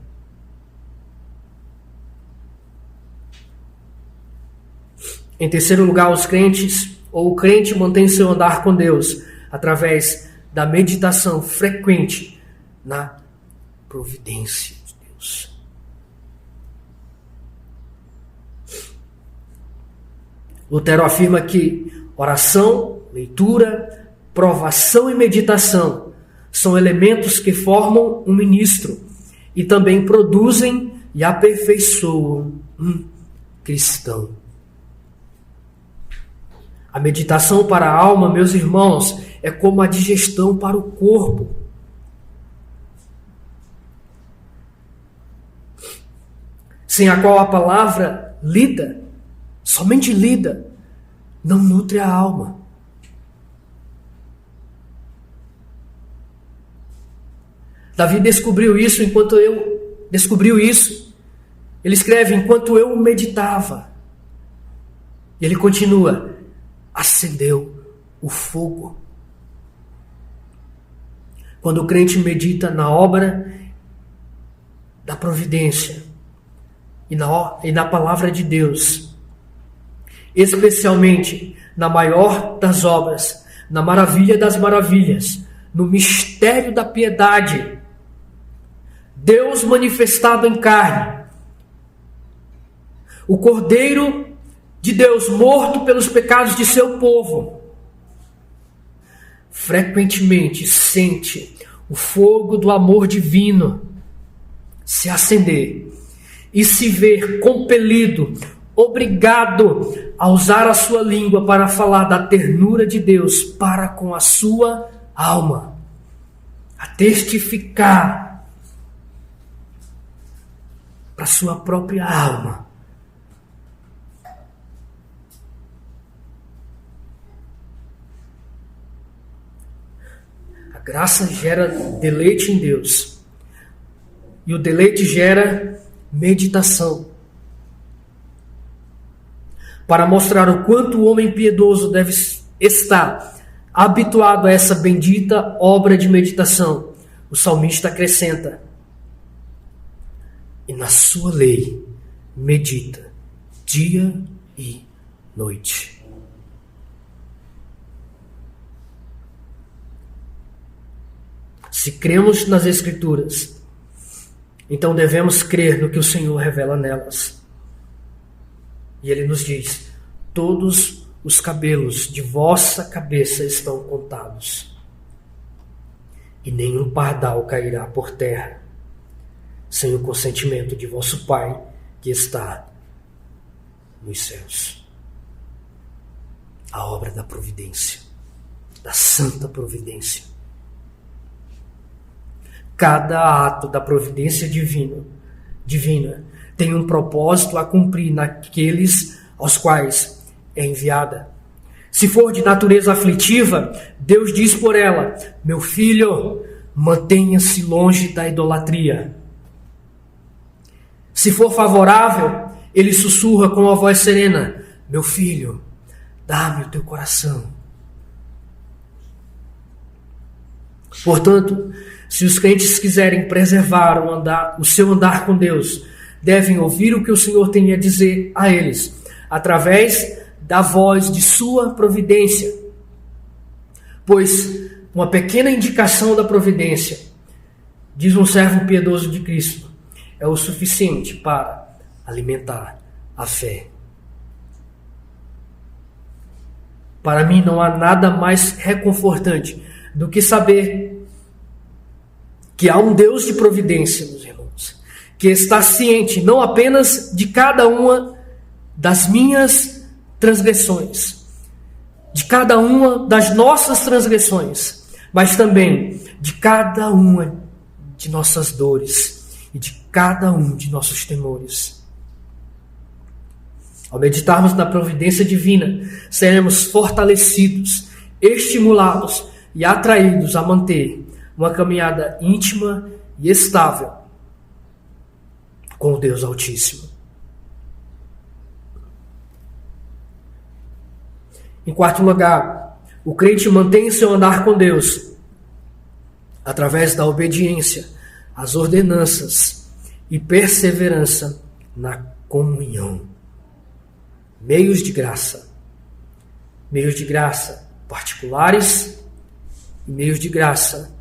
A: Em terceiro lugar, os crentes, ou o crente mantém seu andar com Deus através da meditação frequente na providência de Deus. Lutero afirma que oração, leitura, provação e meditação são elementos que formam um ministro e também produzem e aperfeiçoam um cristão. A meditação para a alma, meus irmãos, é como a digestão para o corpo. Sem a qual a palavra lida, somente lida, não nutre a alma. Davi descobriu isso. Ele escreve, enquanto eu meditava. E ele continua, acendeu o fogo. Quando o crente medita na obra da providência e na palavra de Deus, especialmente na maior das obras, na maravilha das maravilhas, no mistério da piedade, Deus manifestado em carne, o Cordeiro de Deus morto pelos pecados de seu povo, frequentemente sente o fogo do amor divino se acender e se ver compelido, obrigado a usar a sua língua para falar da ternura de Deus para com a sua alma, a testificar para a sua própria alma. A graça gera deleite em Deus, e o deleite gera meditação. Para mostrar o quanto o homem piedoso deve estar habituado a essa bendita obra de meditação, o salmista acrescenta: e na sua lei medita dia e noite. Se cremos nas Escrituras, então devemos crer no que o Senhor revela nelas. E Ele nos diz: todos os cabelos de vossa cabeça estão contados, e nenhum pardal cairá por terra, sem o consentimento de vosso Pai que está nos céus. A obra da providência, da santa providência. Cada ato da providência divina tem um propósito a cumprir naqueles aos quais é enviada. Se for de natureza aflitiva, Deus diz por ela: meu filho, mantenha-se longe da idolatria. Se for favorável, Ele sussurra com a voz serena: meu filho, dá-me o teu coração. Portanto, se os crentes quiserem preservar o seu andar com Deus, devem ouvir o que o Senhor tem a dizer a eles, através da voz de sua providência. Pois uma pequena indicação da providência, diz um servo piedoso de Cristo, é o suficiente para alimentar a fé. Para mim não há nada mais reconfortante do que saber que há um Deus de providência, meus irmãos, que está ciente não apenas de cada uma das minhas transgressões, de cada uma das nossas transgressões, mas também de cada uma de nossas dores e de cada um de nossos temores. Ao meditarmos na providência divina, seremos fortalecidos, estimulados e atraídos a manter uma caminhada íntima e estável com o Deus Altíssimo. Em quarto lugar, o crente mantém seu andar com Deus através da obediência às ordenanças e perseverança na comunhão. Meios de graça particulares e meios de graça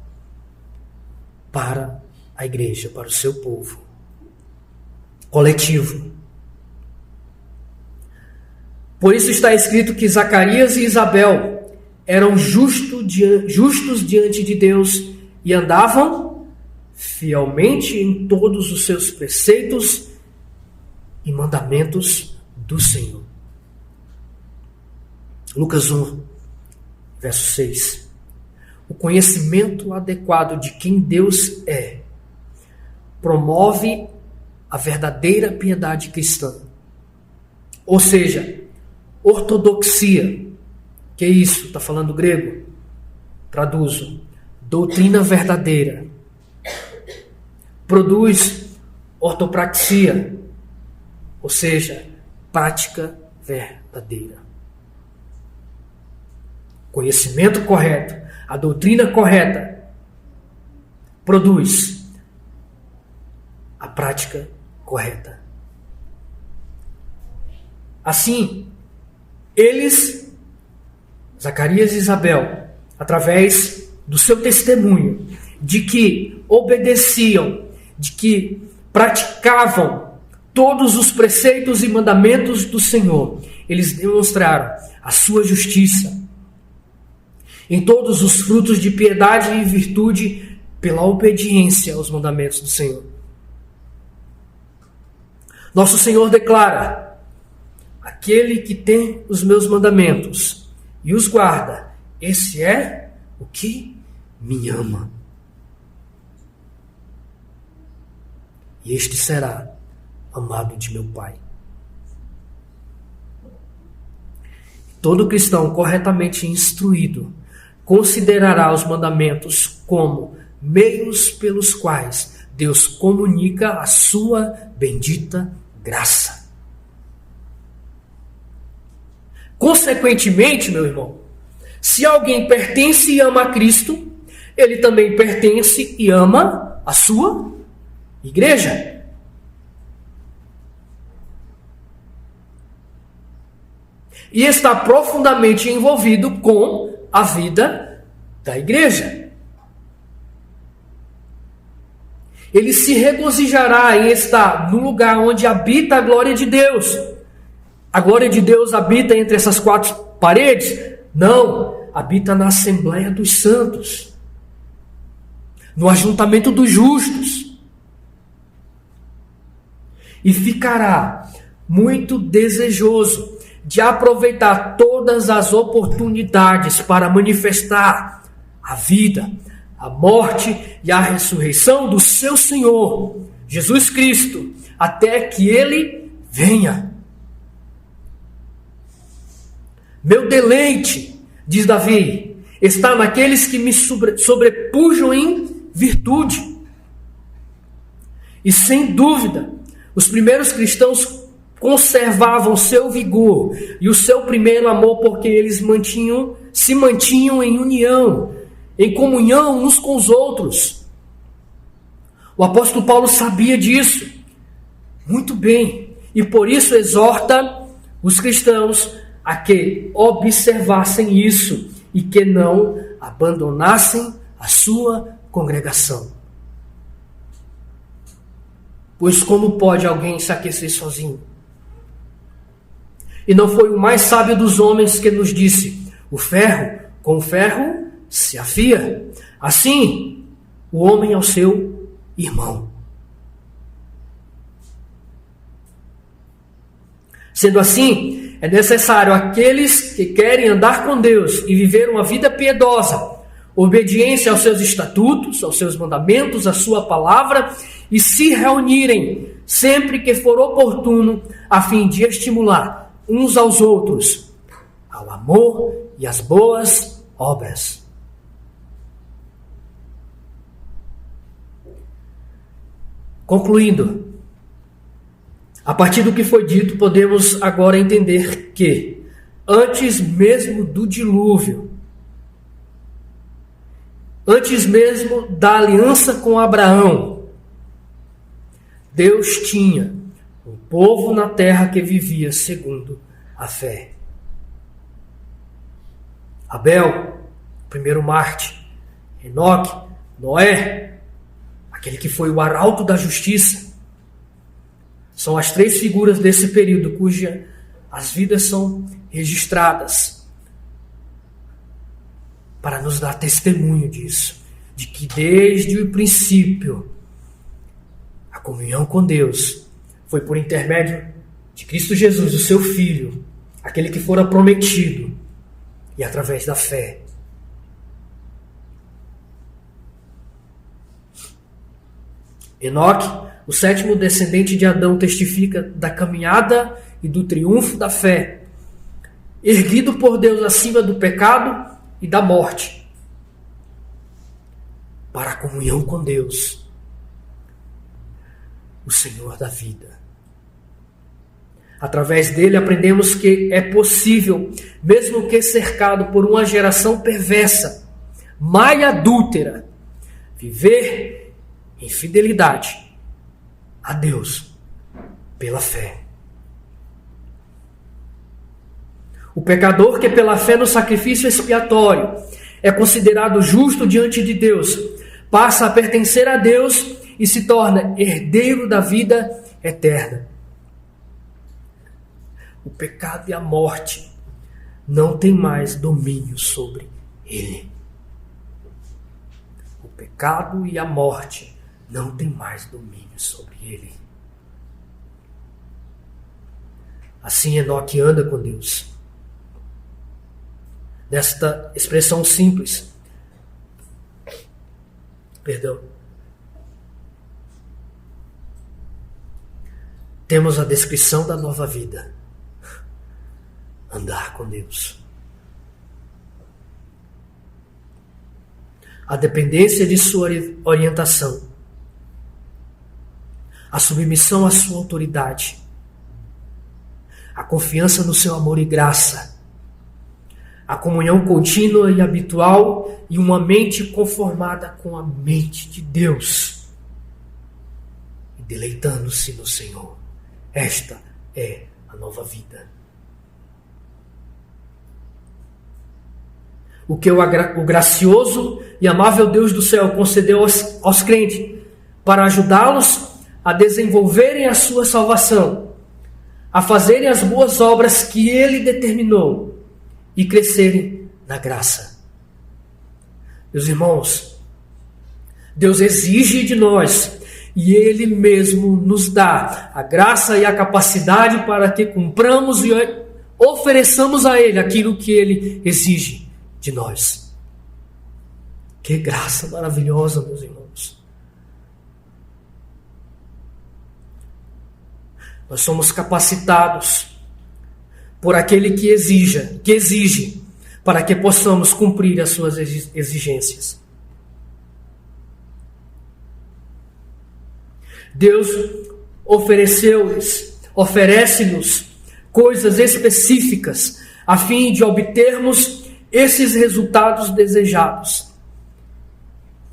A: para a igreja, para o seu povo coletivo. Por isso está escrito que Zacarias e Isabel eram justos diante de Deus e andavam fielmente em todos os seus preceitos e mandamentos do Senhor. Lucas 1, verso 6. O conhecimento adequado de quem Deus é promove a verdadeira piedade cristã. Ou seja, ortodoxia. Que é isso? Está falando grego? Traduzo. Doutrina verdadeira. Produz ortopraxia. Ou seja, prática verdadeira. Conhecimento correto, a doutrina correta, produz a prática correta. Assim, eles, Zacarias e Isabel, através do seu testemunho, de que obedeciam, de que praticavam todos os preceitos e mandamentos do Senhor, eles demonstraram a sua justiça em todos os frutos de piedade e virtude pela obediência aos mandamentos do Senhor. Nosso Senhor declara: aquele que tem os meus mandamentos e os guarda, esse é o que me ama. E este será amado de meu Pai. Todo cristão corretamente instruído considerará os mandamentos como meios pelos quais Deus comunica a sua bendita graça. Consequentemente, meu irmão, se alguém pertence e ama a Cristo, ele também pertence e ama a sua igreja. E está profundamente envolvido com a vida da igreja. Ele se regozijará em estar no lugar onde habita a glória de Deus. A glória de Deus habita entre essas quatro paredes? Não, habita na Assembleia dos Santos, no ajuntamento dos justos. E ficará muito desejoso de aproveitar todas as oportunidades para manifestar a vida, a morte e a ressurreição do seu Senhor, Jesus Cristo, até que Ele venha. Meu deleite, diz Davi, está naqueles que me sobrepujam em virtude. E sem dúvida, os primeiros cristãos conservavam seu vigor e o seu primeiro amor porque eles se mantinham em união, em comunhão uns com os outros. O apóstolo Paulo sabia disso muito bem e por isso exorta os cristãos a que observassem isso e que não abandonassem a sua congregação. Pois como pode alguém se aquecer sozinho? E não foi o mais sábio dos homens que nos disse: o ferro com o ferro se afia. Assim, o homem ao seu irmão. Sendo assim, é necessário aqueles que querem andar com Deus e viver uma vida piedosa, obediência aos seus estatutos, aos seus mandamentos, à sua palavra, e se reunirem sempre que for oportuno, a fim de estimular uns aos outros ao amor e às boas obras. Concluindo, a partir do que foi dito, podemos agora entender que, antes mesmo do dilúvio, antes mesmo da aliança com Abraão, Deus tinha um povo na terra que vivia segundo a fé. Abel, o primeiro Marte, Enoque, Noé, aquele que foi o arauto da justiça, são as três figuras desse período cujas as vidas são registradas para nos dar testemunho disso, de que desde o princípio a comunhão com Deus foi por intermédio de Cristo Jesus, o seu Filho, aquele que fora prometido, e através da fé. Enoque, o sétimo descendente de Adão, testifica da caminhada e do triunfo da fé, erguido por Deus acima do pecado e da morte, para a comunhão com Deus, o Senhor da vida. Através dele aprendemos que é possível, mesmo que cercado por uma geração perversa, má e adúltera, viver em fidelidade a Deus pela fé. O pecador que pela fé no sacrifício expiatório é considerado justo diante de Deus, passa a pertencer a Deus e se torna herdeiro da vida eterna. O pecado e a morte não têm mais domínio sobre ele. O pecado e a morte não têm mais domínio sobre ele. Assim Enoque anda com Deus. Nesta expressão simples, temos a descrição da nova vida. Andar com Deus. A dependência de sua orientação. A submissão à sua autoridade. A confiança no seu amor e graça. A comunhão contínua e habitual e uma mente conformada com a mente de Deus. E deleitando-se no Senhor. Esta é a nova vida. O que o gracioso e amável Deus do céu concedeu aos crentes para ajudá-los a desenvolverem a sua salvação, a fazerem as boas obras que Ele determinou e crescerem na graça. Meus irmãos, Deus exige de nós e Ele mesmo nos dá a graça e a capacidade para que cumpramos e ofereçamos a Ele aquilo que Ele exige de nós. Que graça maravilhosa, meus irmãos. Nós somos capacitados por aquele que exige, para que possamos cumprir as suas exigências. Deus oferece-nos coisas específicas a fim de obtermos esses resultados desejados.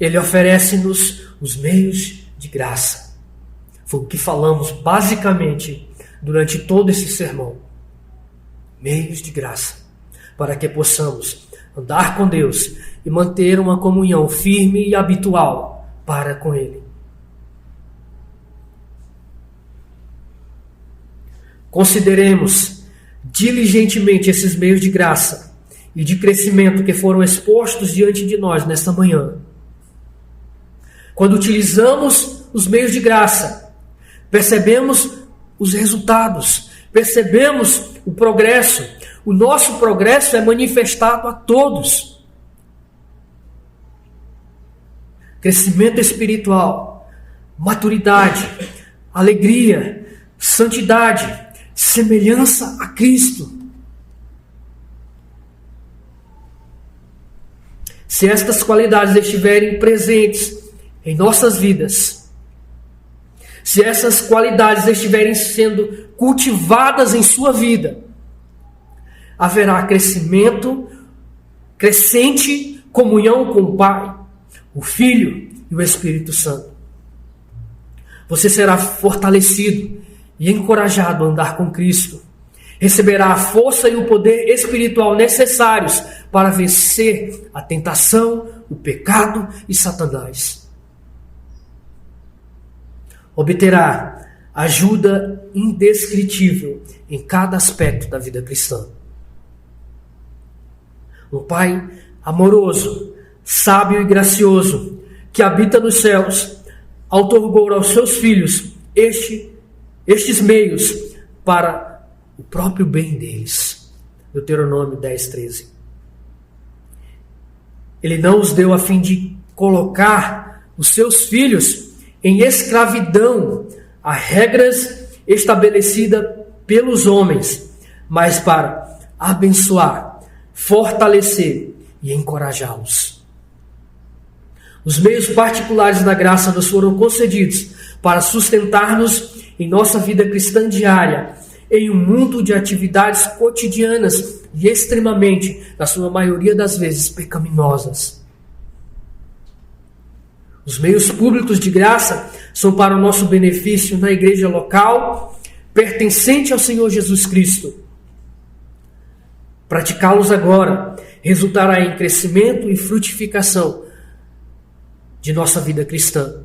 A: Ele oferece-nos os meios de graça. Foi o que falamos basicamente durante todo esse sermão. Meios de graça, para que possamos andar com Deus e manter uma comunhão firme e habitual para com Ele. Consideremos diligentemente esses meios de graça e de crescimento que foram expostos diante de nós nesta manhã. Quando utilizamos os meios de graça, percebemos os resultados percebemos o progresso. O nosso progresso é manifestado a todos. Crescimento espiritual, maturidade, alegria, santidade, semelhança a Cristo. Se estas qualidades estiverem presentes em nossas vidas, se essas qualidades estiverem sendo cultivadas em sua vida, haverá crescente comunhão com o Pai, o Filho e o Espírito Santo. Você será fortalecido e encorajado a andar com Cristo. Receberá a força e o poder espiritual necessários para vencer a tentação, o pecado e Satanás. Obterá ajuda indescritível em cada aspecto da vida cristã. Um Pai amoroso, sábio e gracioso, que habita nos céus, outorgou aos seus filhos estes meios para o próprio bem deles. Deuteronômio 10:13. Ele não os deu a fim de colocar os seus filhos em escravidão a regras estabelecidas pelos homens, mas para abençoar, fortalecer e encorajá-los. Os meios particulares da graça nos foram concedidos para sustentar-nos em nossa vida cristã diária, em um mundo de atividades cotidianas e extremamente, na sua maioria das vezes, pecaminosas. Os meios públicos de graça são para o nosso benefício na igreja local, pertencente ao Senhor Jesus Cristo. Praticá-los agora resultará em crescimento e frutificação de nossa vida cristã.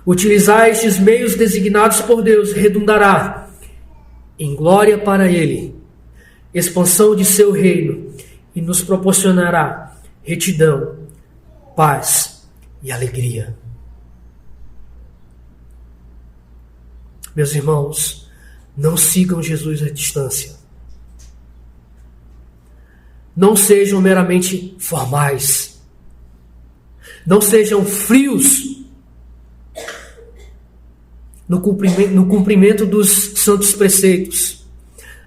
A: Utilizar estes meios designados por Deus redundará em glória para Ele, expansão de seu reino, e nos proporcionará retidão, paz e alegria. Meus irmãos, não sigam Jesus à distância. Não sejam meramente formais. Não sejam frios no cumprimento dos santos preceitos.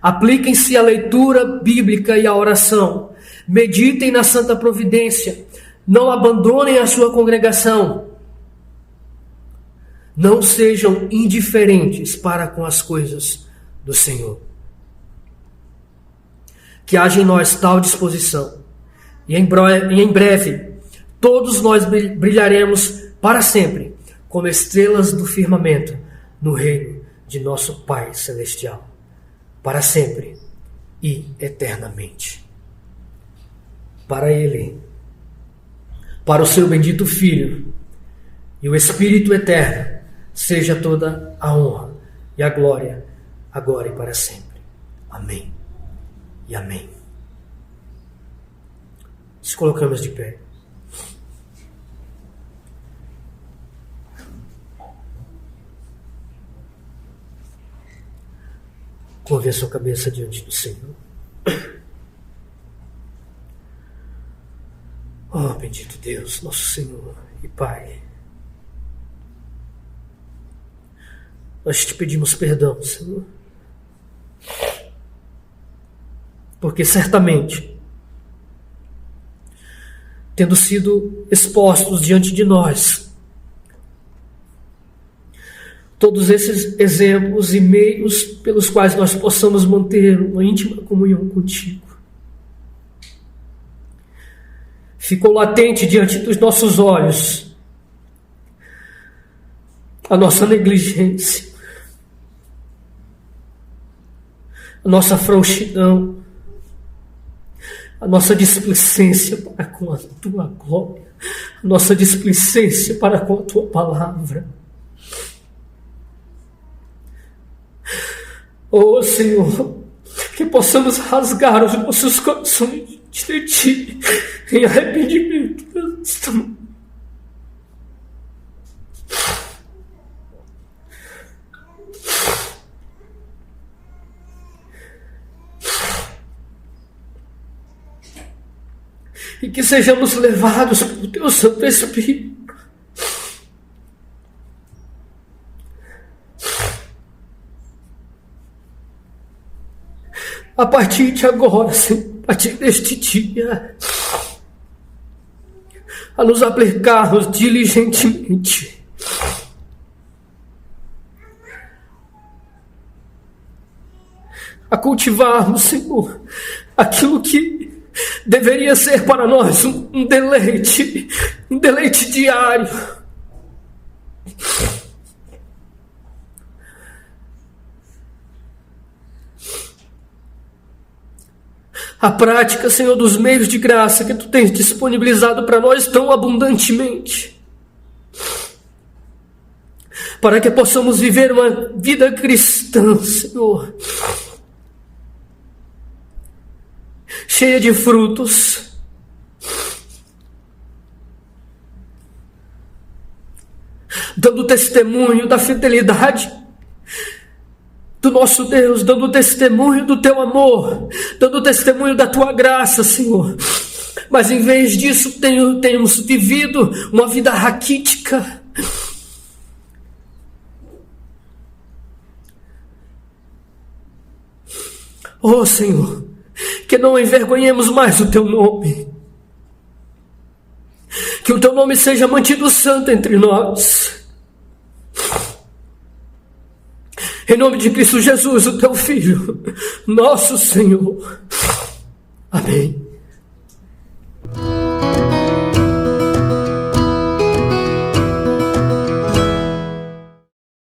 A: Apliquem-se à leitura bíblica e à oração. Meditem na santa providência. Não abandonem a sua congregação. Não sejam indiferentes para com as coisas do Senhor. Que haja em nós tal disposição. E em breve, todos nós brilharemos para sempre, como estrelas do firmamento, no reino de nosso Pai Celestial, para sempre e eternamente. Para Ele, para o seu bendito Filho e o Espírito eterno, seja toda a honra e a glória, agora e para sempre. Amém e amém. Nos colocamos de pé. Curve a sua cabeça diante do Senhor. Oh, bendito Deus, nosso Senhor e Pai. Nós te pedimos perdão, Senhor. Porque certamente, tendo sido expostos diante de nós, todos esses exemplos e meios pelos quais nós possamos manter uma íntima comunhão contigo, ficou latente diante dos nossos olhos a nossa negligência, a nossa frouxidão, a nossa displicência para com a tua glória, a nossa displicência para com a tua palavra. Oh, Senhor, que possamos rasgar os nossos corações de Ti em arrependimento. e que sejamos levados pelo Teu Santo Espírito. A partir de agora, Senhor, a partir deste dia, a nos aplicarmos diligentemente a cultivarmos, Senhor, aquilo que deveria ser para nós um deleite diário. A prática, Senhor, dos meios de graça que Tu tens disponibilizado para nós tão abundantemente, para que possamos viver uma vida cristã, Senhor, cheia de frutos, dando testemunho da fidelidade do nosso Deus, dando testemunho do Teu amor, dando testemunho da Tua graça, Senhor. Mas em vez disso, temos vivido uma vida raquítica. Oh, Senhor, que não envergonhemos mais o Teu nome. Que o Teu nome seja mantido santo entre nós. Em nome de Cristo Jesus, o Teu Filho, nosso Senhor. Amém.